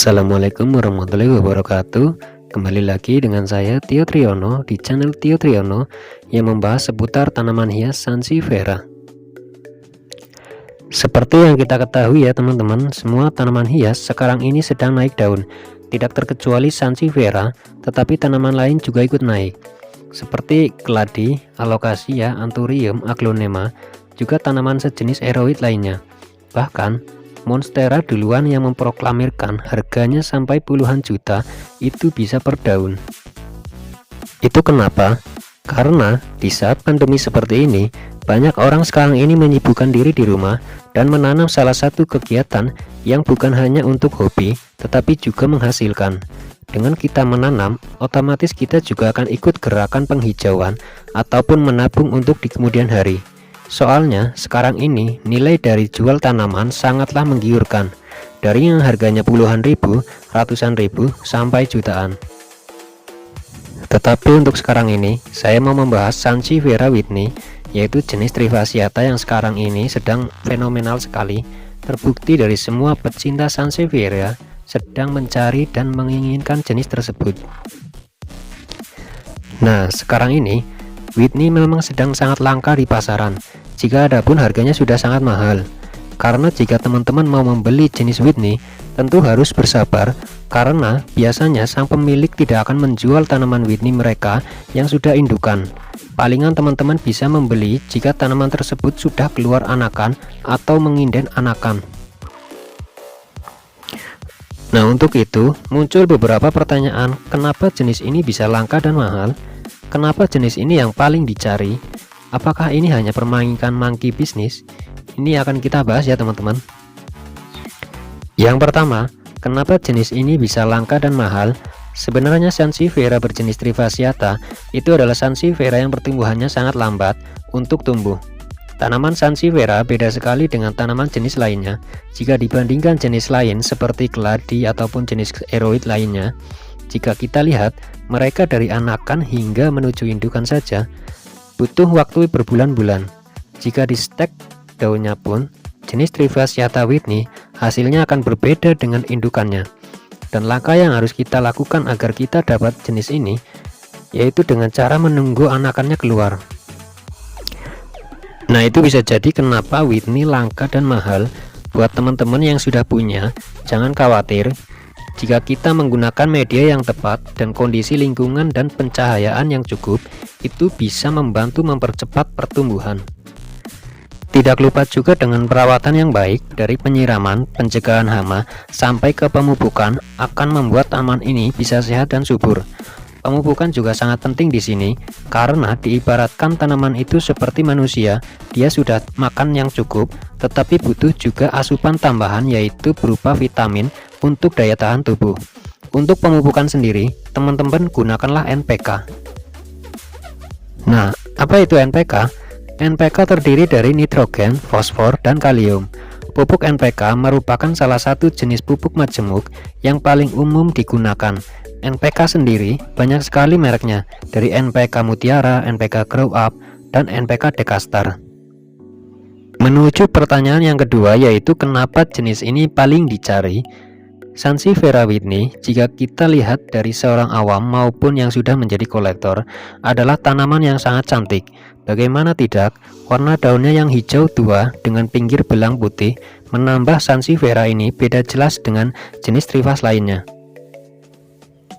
Assalamualaikum warahmatullahi wabarakatuh. Kembali lagi dengan saya Tio Triyono di channel Tio Triyono yang membahas seputar tanaman hias Sansevieria. Seperti yang kita ketahui ya teman-teman, semua tanaman hias sekarang ini sedang naik daun. Tidak terkecuali Sansevieria, tetapi tanaman lain juga ikut naik. Seperti keladi, alocasia, anthurium, aglonema, juga tanaman sejenis eroid lainnya. Bahkan Monstera duluan yang memproklamirkan harganya sampai puluhan juta itu bisa per daun. Itu kenapa? Karena di saat pandemi seperti ini, banyak orang sekarang ini menyibukkan diri di rumah dan menanam salah satu kegiatan yang bukan hanya untuk hobi, tetapi juga menghasilkan. Dengan kita menanam, otomatis kita juga akan ikut gerakan penghijauan ataupun menabung untuk di kemudian hari. Soalnya sekarang ini nilai dari jual tanaman sangatlah menggiurkan, dari yang harganya puluhan ribu, ratusan ribu, sampai jutaan. Tetapi untuk sekarang ini saya mau membahas Sansevieria Whitney, yaitu jenis Trifasciata yang sekarang ini sedang fenomenal sekali. Terbukti dari semua pecinta Sansevieria sedang mencari dan menginginkan jenis tersebut. Nah, sekarang ini Whitney memang sedang sangat langka di pasaran. Jika ada pun harganya sudah sangat mahal. Karena jika teman-teman mau membeli jenis Whitney, tentu harus bersabar, karena biasanya sang pemilik tidak akan menjual tanaman Whitney mereka yang sudah indukan. Palingan teman-teman bisa membeli jika tanaman tersebut sudah keluar anakan atau menginden anakan. Nah, untuk itu muncul beberapa pertanyaan, kenapa jenis ini bisa langka dan mahal? Kenapa jenis ini yang paling dicari? Apakah ini hanya permainan monkey bisnis? Ini akan kita bahas ya teman-teman. Yang pertama, kenapa jenis ini bisa langka dan mahal? Sebenarnya Sansevieria berjenis Trifasciata itu adalah Sansevieria yang pertumbuhannya sangat lambat untuk tumbuh. Tanaman Sansevieria beda sekali dengan tanaman jenis lainnya. Jika dibandingkan jenis lain seperti keladi ataupun jenis eroid lainnya, jika kita lihat mereka dari anakan hingga menuju indukan saja butuh waktu berbulan-bulan. Jika di stek daunnya pun, jenis Trifasciata Whitney hasilnya akan berbeda dengan indukannya. Dan langkah yang harus kita lakukan agar kita dapat jenis ini, yaitu dengan cara menunggu anakannya keluar. Nah, itu bisa jadi kenapa Whitney langka dan mahal. Buat teman-teman yang sudah punya, jangan khawatir. Jika kita menggunakan media yang tepat dan kondisi lingkungan dan pencahayaan yang cukup, itu bisa membantu mempercepat pertumbuhan. Tidak lupa juga dengan perawatan yang baik, dari penyiraman, pencegahan hama, sampai ke pemupukan akan membuat tanaman ini bisa sehat dan subur. Pemupukan juga sangat penting di sini, karena diibaratkan tanaman itu seperti manusia, dia sudah makan yang cukup, tetapi butuh juga asupan tambahan yaitu berupa vitamin untuk daya tahan tubuh. Untuk pemupukan sendiri, teman-teman gunakanlah NPK. Nah, apa itu NPK? NPK terdiri dari nitrogen, fosfor, dan kalium. Pupuk NPK merupakan salah satu jenis pupuk majemuk yang paling umum digunakan. NPK sendiri banyak sekali mereknya, dari NPK Mutiara, NPK Grow Up, dan NPK Dekastar. Menuju pertanyaan yang kedua, yaitu kenapa jenis ini paling dicari. Sansevieria Whitney, jika kita lihat dari seorang awam maupun yang sudah menjadi kolektor, adalah tanaman yang sangat cantik. Bagaimana tidak, warna daunnya yang hijau tua dengan pinggir belang putih menambah Sansevieria ini beda jelas dengan jenis Trifas lainnya.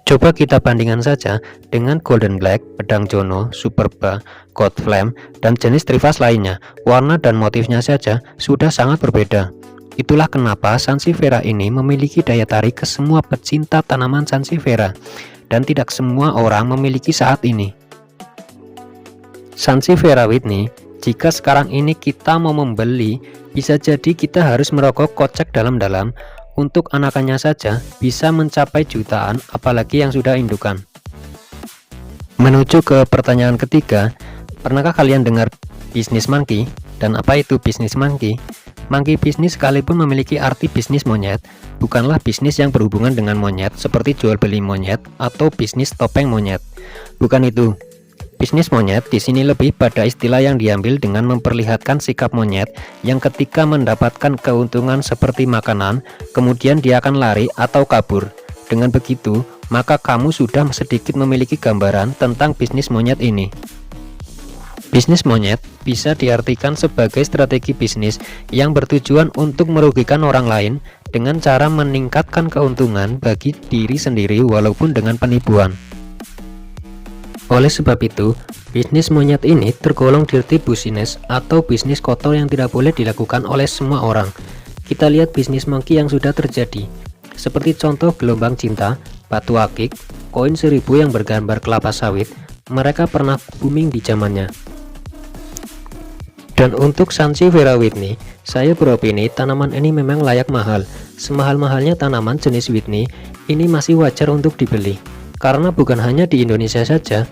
Coba kita bandingkan saja dengan Golden Black, Pedang Jono, Superba, God Flame, dan jenis Trifas lainnya. Warna dan motifnya saja sudah sangat berbeda. Itulah kenapa Sansevieria ini memiliki daya tarik ke semua pecinta tanaman Sansevieria, dan tidak semua orang memiliki saat ini. Sansevieria Whitney, jika sekarang ini kita mau membeli, bisa jadi kita harus merogoh kocek dalam-dalam. Untuk anakannya saja bisa mencapai jutaan, apalagi yang sudah indukan. Menuju ke pertanyaan ketiga, pernahkah kalian dengar bisnis monkey? Dan apa itu bisnis monkey? Monkey bisnis sekalipun memiliki arti bisnis monyet, bukanlah bisnis yang berhubungan dengan monyet seperti jual beli monyet atau bisnis topeng monyet. Bukan itu. Bisnis monyet di sini lebih pada istilah yang diambil dengan memperlihatkan sikap monyet yang ketika mendapatkan keuntungan seperti makanan, kemudian dia akan lari atau kabur. Dengan begitu, maka kamu sudah sedikit memiliki gambaran tentang bisnis monyet ini. Bisnis monyet bisa diartikan sebagai strategi bisnis yang bertujuan untuk merugikan orang lain dengan cara meningkatkan keuntungan bagi diri sendiri walaupun dengan penipuan. Oleh sebab itu, bisnis monyet ini tergolong dirty business atau bisnis kotor yang tidak boleh dilakukan oleh semua orang. Kita lihat bisnis monkey yang sudah terjadi, seperti contoh gelombang cinta, batu akik, koin 1000 yang bergambar kelapa sawit. Mereka pernah booming di zamannya. Dan untuk Sansevieria Whitney, saya beropini tanaman ini memang layak mahal. Semahal-mahalnya tanaman jenis Whitney, ini masih wajar untuk dibeli. Karena bukan hanya di Indonesia saja,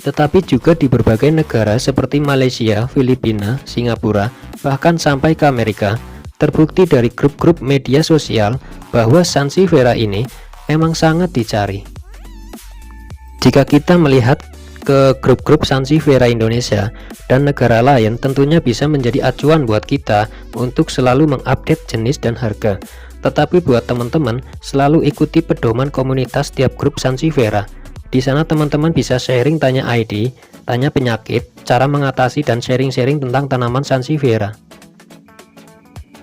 tetapi juga di berbagai negara seperti Malaysia, Filipina, Singapura, bahkan sampai ke Amerika. Terbukti dari grup-grup media sosial bahwa Sansevieria ini memang sangat dicari. Jika kita melihat ke grup-grup Sansevieria Indonesia dan negara lain, tentunya bisa menjadi acuan buat kita untuk selalu mengupdate jenis dan harga. Tetapi buat teman-teman, selalu ikuti pedoman komunitas tiap grup Sansevieria. Di sana teman-teman bisa sharing, tanya ID, tanya penyakit, cara mengatasi, dan sharing-sharing tentang tanaman Sansevieria.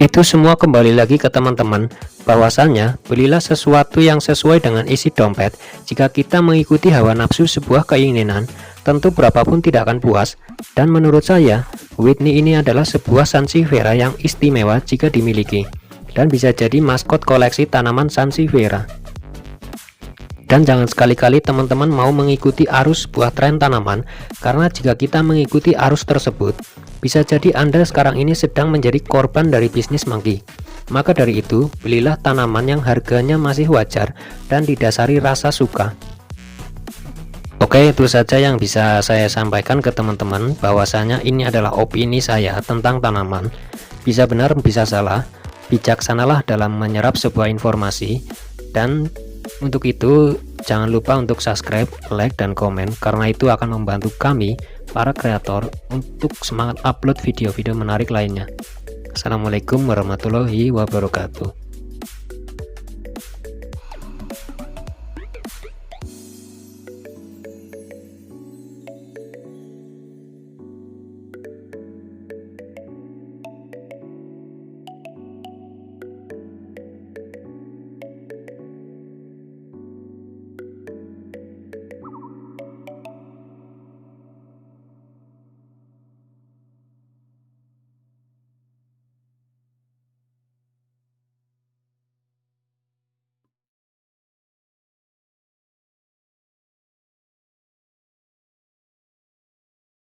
Itu semua kembali lagi ke teman-teman, bahwasannya belilah sesuatu yang sesuai dengan isi dompet. Jika kita mengikuti hawa nafsu sebuah keinginan, tentu berapapun tidak akan puas. Dan menurut saya, Whitney ini adalah sebuah Sansevieria yang istimewa jika dimiliki, dan bisa jadi maskot koleksi tanaman Sansevieria. Dan jangan sekali-kali teman-teman mau mengikuti arus sebuah tren tanaman, karena jika kita mengikuti arus tersebut, bisa jadi Anda sekarang ini sedang menjadi korban dari bisnis monkey. Maka dari itu, belilah tanaman yang harganya masih wajar dan didasari rasa suka. Oke, itu saja yang bisa saya sampaikan ke teman-teman, bahwasanya ini adalah opini saya tentang tanaman. Bisa benar, bisa salah. Bijaksanalah dalam menyerap sebuah informasi, dan untuk itu jangan lupa untuk subscribe, like, dan komen, karena itu akan membantu kami para kreator untuk semangat upload video-video menarik lainnya. Assalamualaikum warahmatullahi wabarakatuh.